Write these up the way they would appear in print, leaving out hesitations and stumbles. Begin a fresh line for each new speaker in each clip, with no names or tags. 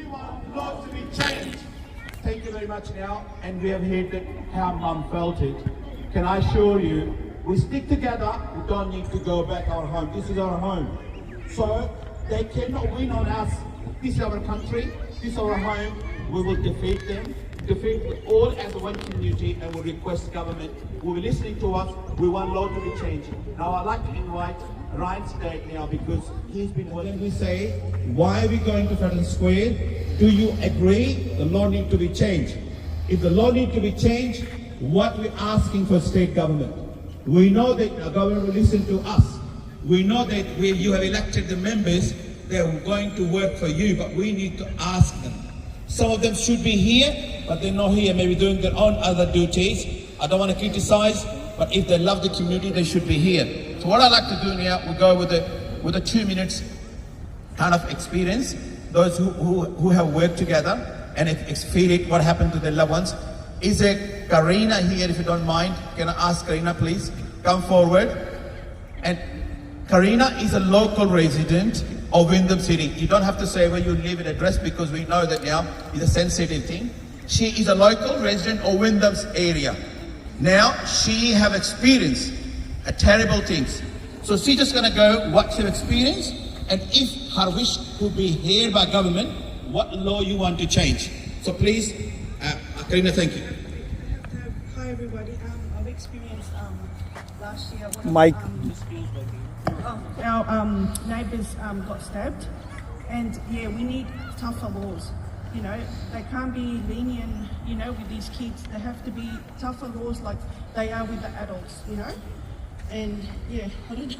want laws to be changed. Thank you very much now, and we have heard that how Mum felt it. Can I assure you, we stick together, we don't need to go back our home. This is our home. So they cannot win on us. This is our country, this is our home. We will defeat them, defeat all as one community, and we request government will be listening to us. We want law to be changed. Now I'd like to invite Rhyan today now because he's been working. When we say, why are we going to Fratton Square? Do you agree the law needs to be changed? If the law needs to be changed, what we're asking for state government? We know that the government will listen to us. We know that you have elected the members, they're going to work for you, but we need to ask them. Some of them should be here, but they're not here, maybe doing their own other duties. I don't want to criticize, but if they love the community, they should be here. So what I like to do now, we go with a 2 minutes kind of experience. Those who have worked together and experienced what happened to their loved ones. Is there Karina here, if you don't mind? Can I ask Karina, please? Come forward. And Karina is a local resident of Wyndham City. You don't have to say where you live and address because we know that now is a sensitive thing. She is a local resident of Wyndham's area. Now, she have experienced terrible things. So she's just gonna go what she experienced, and if her wish could be heard by government, what law you want to change. So please, Karina, thank you.
Hi everybody, I've experienced last year
Mike.
Our neighbours got stabbed, and yeah, we need tougher laws. You know, they can't be lenient, you know, with these kids. They have to be tougher laws like they are with the adults, you know. And yeah, I don't know.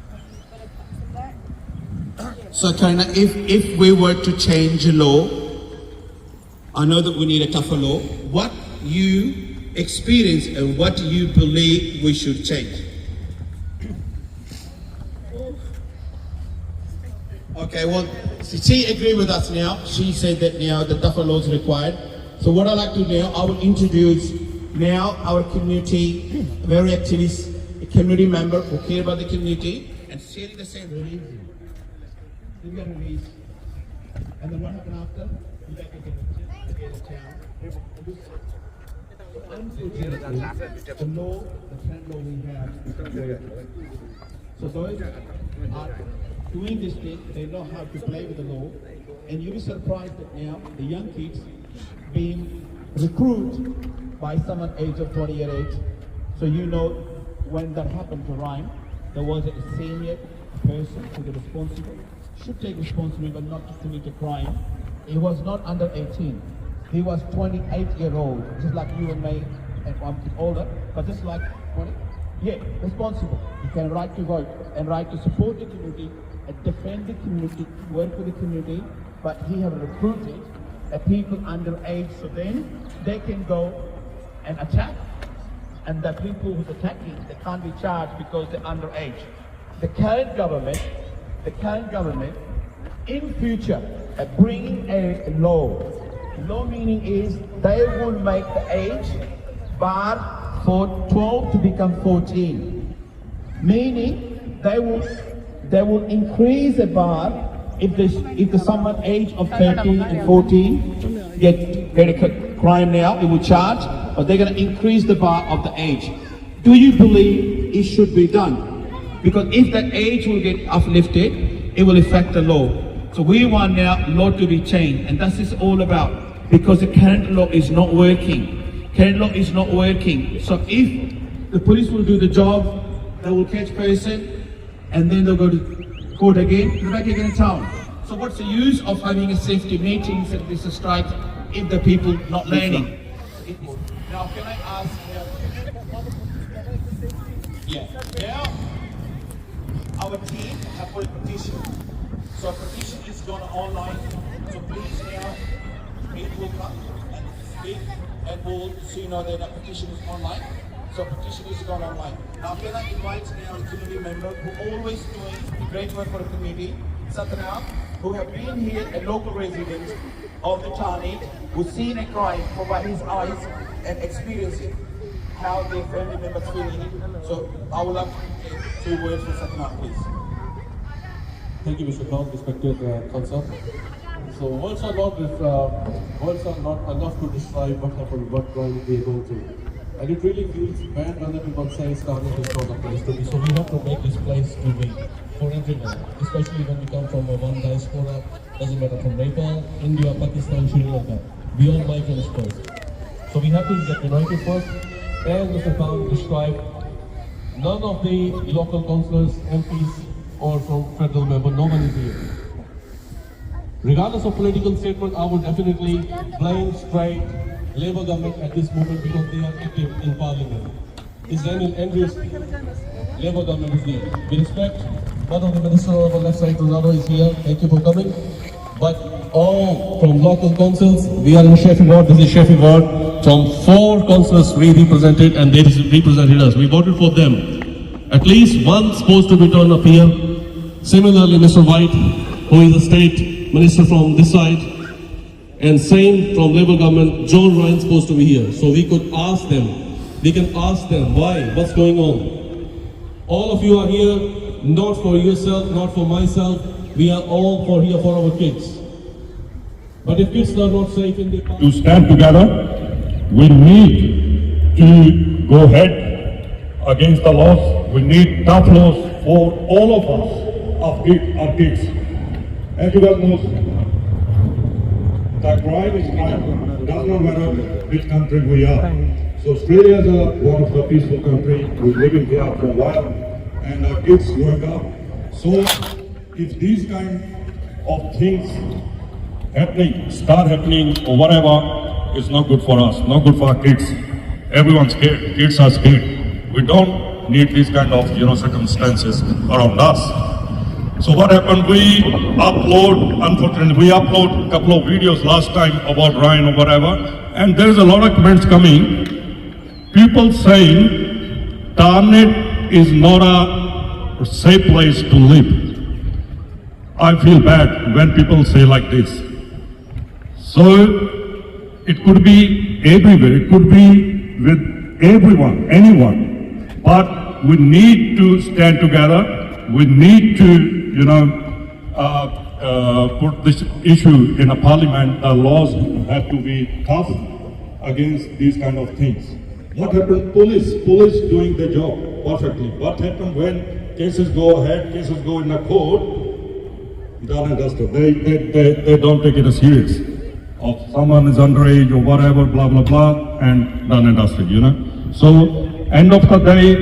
But apart from that,
So Karina, if we were to change the law, I know that we need a tougher law. What you experience and what you believe we should change? Okay, well, she agreed with us now. She said that now the tougher law is required. So what I'd like to do now, I will introduce now our community, very activist, a community member who care about the community and sharing the same release. You get a release. And then what happened after? You back again a town. Unfortunately, the law, the trend law we have, so those are doing this thing, they know how to play with the law, and you'll be surprised that now the young kids being recruited by someone age of 20 years age. So you know when that happened to Rhyan, there was a senior person who was responsible, should take responsibility but not to commit a crime. He was not under 18. He was 28-year-old, just like you and me, and I'm older, but just like 20. Yeah, responsible. He can right to vote and right to support the community and defend the community, work with the community, but he have recruited people under age, so then they can go and attack, and the people who's attacking, they can't be charged because they're underage. The current government, in future, are bringing a law. Law meaning is they will make the age bar for 12 to become 14. Meaning they will increase the bar if someone age of 13 and 14 get a crime now, it will charge, but they're going to increase the bar of the age. Do you believe it should be done? Because if that age will get uplifted, it will affect the law. So we want now law to be changed, and that's is all about, because the current law is not working. Current law is not working. So if the police will do the job, they will catch person, and then they'll go to court again, go back again in town. So what's the use of having a safety meetings and this strike if the people not learning? Now can I ask? Yeah. Now our team have put a petition. So a petition is going online. So please now it will come and speak and we'll so you know that the petition is online. So petition is gone online. Now can I invite now a community member who always doing great work for the community, Satna, who have been here, a local resident of the Tani, who's seen a crime by his eyes and experiencing how their family members feeling it. So I would like to 2 words for Satna, please.
Thank you, Mr. Kong, respected council.
So words are not enough to describe what happened, what we are going through. And it really feels bad when everyone says Target is not a place to be. So we have to make this place to be for everyone, especially when we come from a one diaspora, doesn't matter from Nepal, India, Pakistan, Sri Lanka. We all migrants first. So we have to get united first. As Mr. Khan described, none of the local councillors, MPs or from federal member, nobody is here. Regardless of political statement, I would definitely blame straight Labour government at this moment because they are active in parliament. His Rhyan Andrews, Labour government is here. We respect one of the minister of our left side, Ronaldo is here. Thank you for coming. But all from local councils, we are in Sheffield Ward. This is Sheffield Ward. From 4 councillors we represented and they represented us. We voted for them. At least one supposed to be turned up here. Similarly, Mr. White, who is a state minister from this side, and same from Labour government, John Rhyan supposed to be here. So we could ask them, we can ask them why, what's going on. All of you are here, not for yourself, not for myself. We are all here for our kids. But if kids are not safe in the
to stand together, we need to go ahead against the laws. We need tough laws for all of us, our kids. As you well know, the crime is crime. Does not matter which country we are. So Australia is one of the peaceful country. We're living here for a while, and our kids growing up. So if these kind of things start happening or whatever, it's not good for us, not good for our kids. Everyone's scared. Kids are scared. We don't need these kind of circumstances around us. So what happened? Unfortunately, we upload a couple of videos last time about Rhyan or whatever, and there's a lot of comments coming. People saying Tarnet is not a safe place to live. I feel bad when people say like this. So it could be everywhere, it could be with everyone, anyone. But we need to stand together. We need to, put this issue in a parliament. The laws have to be tough against these kind of things. What happened? Police doing their job perfectly. What happened when cases go ahead, cases go in a court? Done and dusted. They don't take it as serious. Of someone is underage or whatever, blah blah blah, and done and dusted. So end of the day,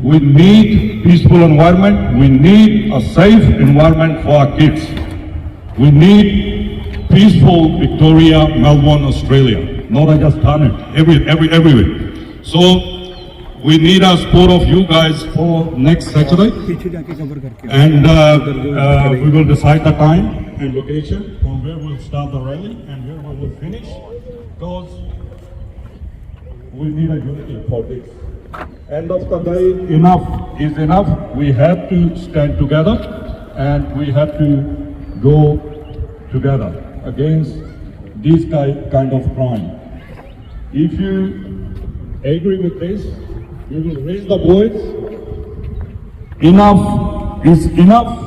we need peaceful environment. We need a safe environment for our kids. We need peaceful Victoria, Melbourne, Australia. Not just Tarnet, everywhere. So we need our support of you guys for next Saturday, and we will decide the time and location from where we'll start the rally and where we will finish, because we need a unity for this. End of the day, enough is enough. We have to stand together and we have to go together against this kind of crime. If you agree with this, we will raise the voice. Enough is enough.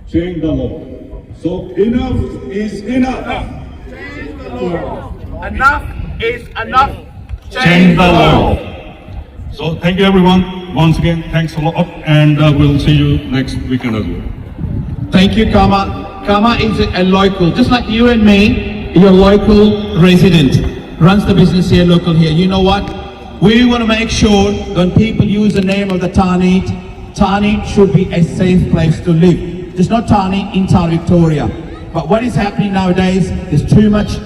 Change the law. So enough is enough.
Change the law. Enough is enough.
Change the law. So thank you everyone. Once again, thanks a lot, and we'll see you next weekend as well.
Thank you, Kama. Kama is a local, just like you and me. You're a local resident, runs the business here, local here. You know what? We want to make sure when people use the name of the Tarnet should be a safe place to live. Just not Tarnet, entire Victoria. But what is happening nowadays, there's too much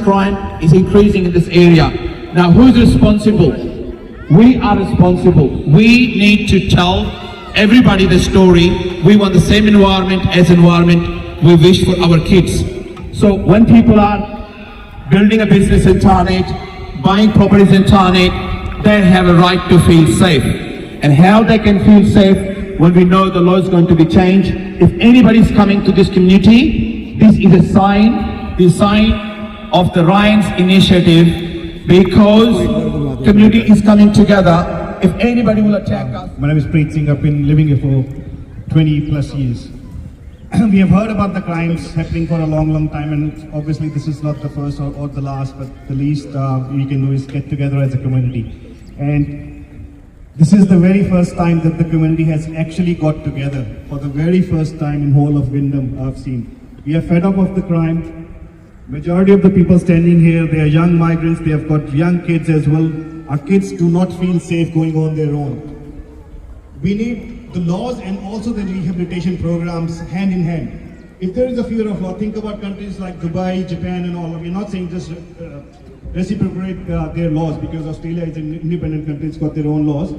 crime is increasing in this area. Now who's responsible? We are responsible. We need to tell everybody the story. We want the same environment as environment we wish for our kids. So when people are building a business in Tarnet, buying properties in Tarnet, they have a right to feel safe. And how they can feel safe when we know the law is going to be changed. If anybody is coming to this community, this is a sign, the sign of the Ryan's initiative, because community is coming together. If anybody will attack us.
My name is Preet Singh. I've been living here for 20 plus years. We have heard about the crimes happening for a long time, and obviously this is not the first or the last, but the least we can do is get together as a community. And this is the very first time that the community has actually got together, for the very first time in whole of Wyndham I've seen. We are fed up of the crime. Majority of the people standing here, they are young migrants, they have got young kids as well. Our kids do not feel safe going on their own. We need the laws and also the rehabilitation programs hand in hand. If there is a fear of law, think about countries like Dubai, Japan and all. We're not saying just reciprocate their laws, because Australia is an independent country, it's got their own laws.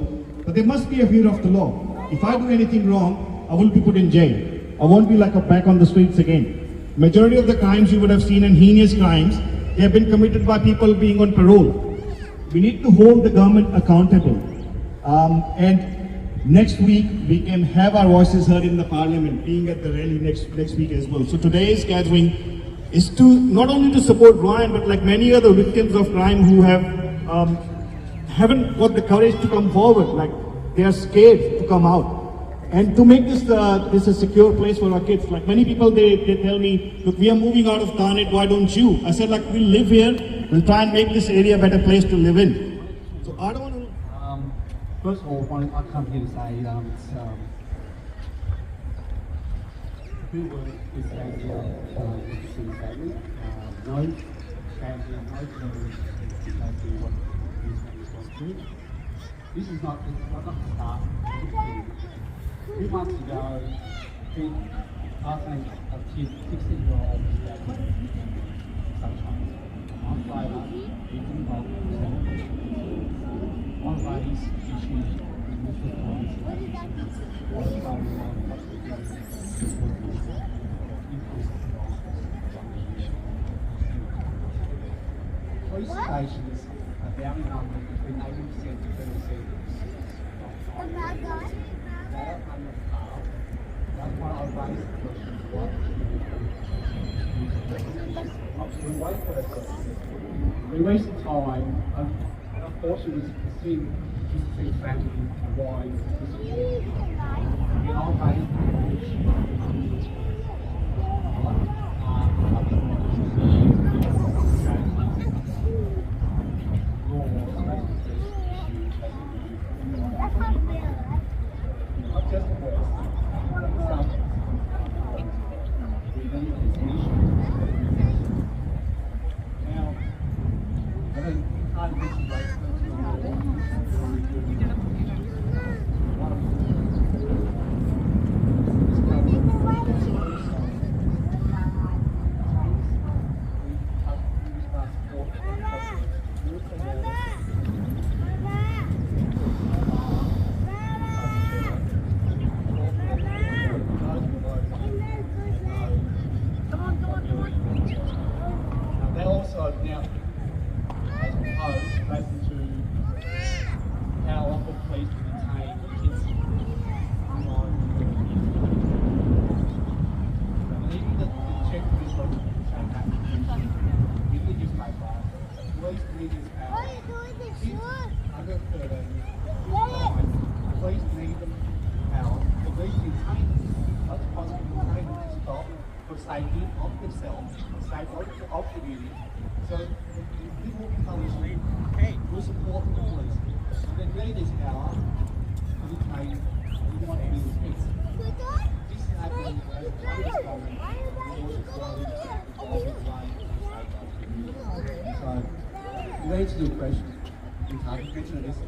But there must be a fear of the law. If I do anything wrong, I will be put in jail. I won't be back on the streets again. Majority of the crimes you would have seen, and heinous crimes, they have been committed by people being on parole. We need to hold the government accountable. And next week, we can have our voices heard in the parliament, being at the rally next week as well. So today's gathering is to not only to support Rhyan, but like many other victims of crime who haven't got the courage to come forward, like they are scared to come out. And to make this a secure place for our kids. Like many people, they tell me, look, we are moving out of Thanet, why don't you? I said, we'll live here, we'll try and make this area a better place to live in. So I don't want to...
First of all, I come here to say it's who were this family family. No family, no family is going to do what this family is going to do. This is not the start. 2 months ago, I think a kid, 16-year-old, sunshine. On Friday, he didn't know one lady's issues with the police. What's going on? What's the police stations are down in number between 80% and 30%. That's why I raised the question. We wait for that question. In recent time, unfortunately, we've seen family why in our safety of themselves, safety of the community. So people come to street, hey, we'll support the police. And then really this hour, we want to do this. This is happening as a government. So, related to your question, you mentioned this.